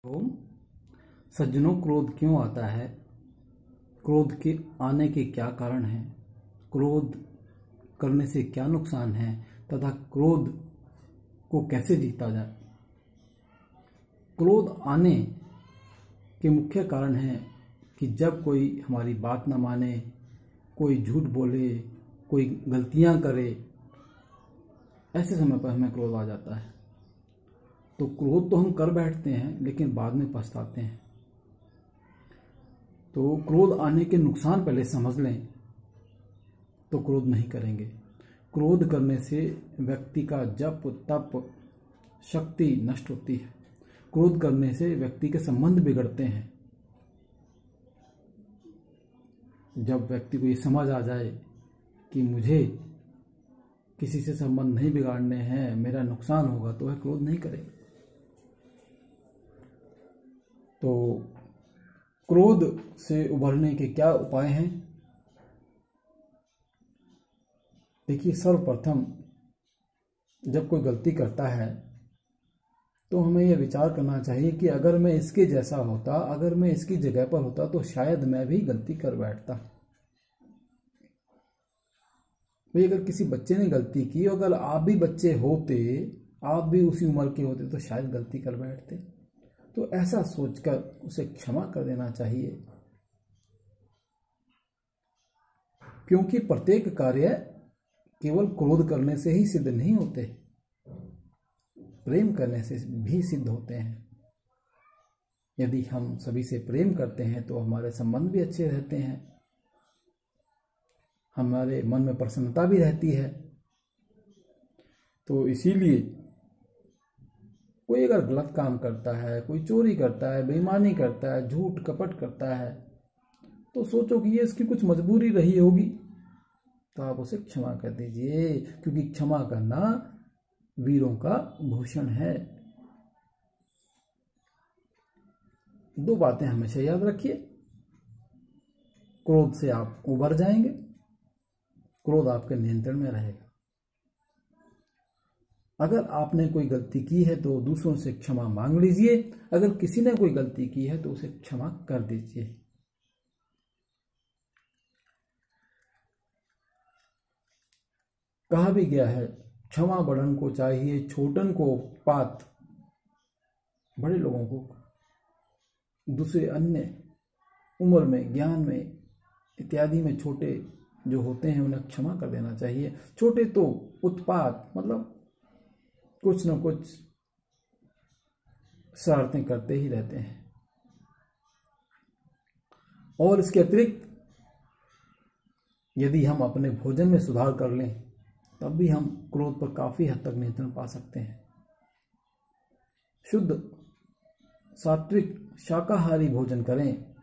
तो सज्जनों, क्रोध क्यों आता है? क्रोध के आने के क्या कारण हैं? क्रोध करने से क्या नुकसान है तथा क्रोध को कैसे जीता जाए? क्रोध आने के मुख्य कारण है कि जब कोई हमारी बात न माने, कोई झूठ बोले, कोई गलतियां करे, ऐसे समय पर हमें क्रोध आ जाता है। तो क्रोध तो हम कर बैठते हैं लेकिन बाद में पछताते हैं। तो क्रोध आने के नुकसान पहले समझ लें तो क्रोध नहीं करेंगे। क्रोध करने से व्यक्ति का जप तप शक्ति नष्ट होती है। क्रोध करने से व्यक्ति के संबंध बिगड़ते हैं। जब व्यक्ति को ये समझ आ जाए कि मुझे किसी से संबंध नहीं बिगाड़ने हैं, मेरा नुकसान होगा, तो वह क्रोध नहीं करेगा। तो क्रोध से उभरने के क्या उपाय हैं? देखिए, सर्वप्रथम जब कोई गलती करता है तो हमें यह विचार करना चाहिए कि अगर मैं इसके जैसा होता, अगर मैं इसकी जगह पर होता तो शायद मैं भी गलती कर बैठता। भाई, अगर किसी बच्चे ने गलती की, अगर आप भी बच्चे होते, आप भी उसी उम्र के होते तो शायद गलती कर बैठते। तो ऐसा सोचकर उसे क्षमा कर देना चाहिए, क्योंकि प्रत्येक कार्य केवल क्रोध करने से ही सिद्ध नहीं होते, प्रेम करने से भी सिद्ध होते हैं। यदि हम सभी से प्रेम करते हैं तो हमारे संबंध भी अच्छे रहते हैं, हमारे मन में प्रसन्नता भी रहती है। तो इसीलिए कोई अगर गलत काम करता है, कोई चोरी करता है, बेईमानी करता है, झूठ कपट करता है, तो सोचो कि ये इसकी कुछ मजबूरी रही होगी, तो आप उसे क्षमा कर दीजिए, क्योंकि क्षमा करना वीरों का भूषण है। दो बातें हमेशा याद रखिए, क्रोध से आप उबर जाएंगे, क्रोध आपके नियंत्रण में रहेगा। अगर आपने कोई गलती की है तो दूसरों से क्षमा मांग लीजिए, अगर किसी ने कोई गलती की है तो उसे क्षमा कर दीजिए। कहा भी गया है, क्षमा बड़न को चाहिए, छोटन को पात। बड़े लोगों को, दूसरे अन्य उम्र में, ज्ञान में इत्यादि में छोटे जो होते हैं उन्हें क्षमा कर देना चाहिए। छोटे तो उत्पात, मतलब कुछ न कुछ शरारतें करते ही रहते हैं। और इसके अतिरिक्त यदि हम अपने भोजन में सुधार कर लें तब भी हम क्रोध पर काफी हद तक नियंत्रण पा सकते हैं। शुद्ध सात्विक शाकाहारी भोजन करें।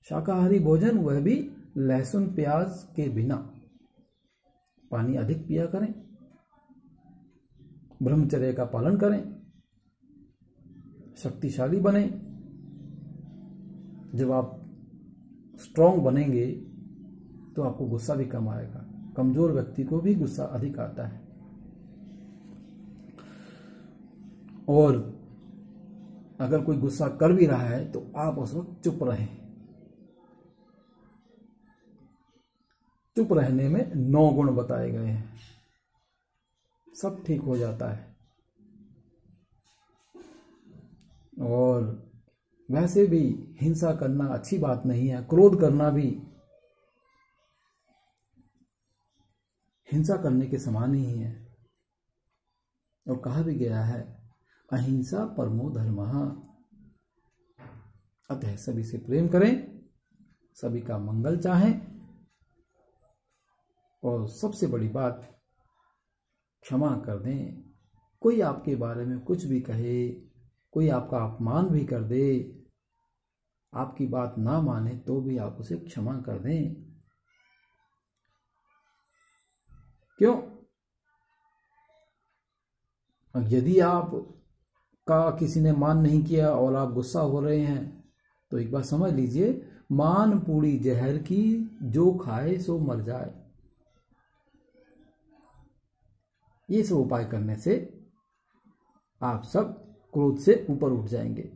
शाकाहारी भोजन वह भी लहसुन प्याज के बिना। पानी अधिक पिया करें, ब्रह्मचर्य का पालन करें, शक्तिशाली बने। जब आप स्ट्रांग बनेंगे तो आपको गुस्सा भी कम आएगा। कमजोर व्यक्ति को भी गुस्सा अधिक आता है। और अगर कोई गुस्सा कर भी रहा है तो आप उस वक्त चुप रहें। चुप रहने में 9 गुण बताए गए हैं, सब ठीक हो जाता है। और वैसे भी हिंसा करना अच्छी बात नहीं है, क्रोध करना भी हिंसा करने के समान ही है। और कहा भी गया है, अहिंसा परमो धर्मः। अतः सभी से प्रेम करें, सभी का मंगल चाहें, और सबसे बड़ी बात, क्षमा कर दें। कोई आपके बारे में कुछ भी कहे, कोई आपका अपमान भी कर दे, आपकी बात ना माने तो भी आप उसे क्षमा कर दें। क्यों? यदि आप का किसी ने मान नहीं किया और आप गुस्सा हो रहे हैं तो एक बार समझ लीजिए, मान पूरी जहर की, जो खाए सो मर जाए। ये सब उपाय करने से आप सब क्रोध से ऊपर उठ जाएंगे।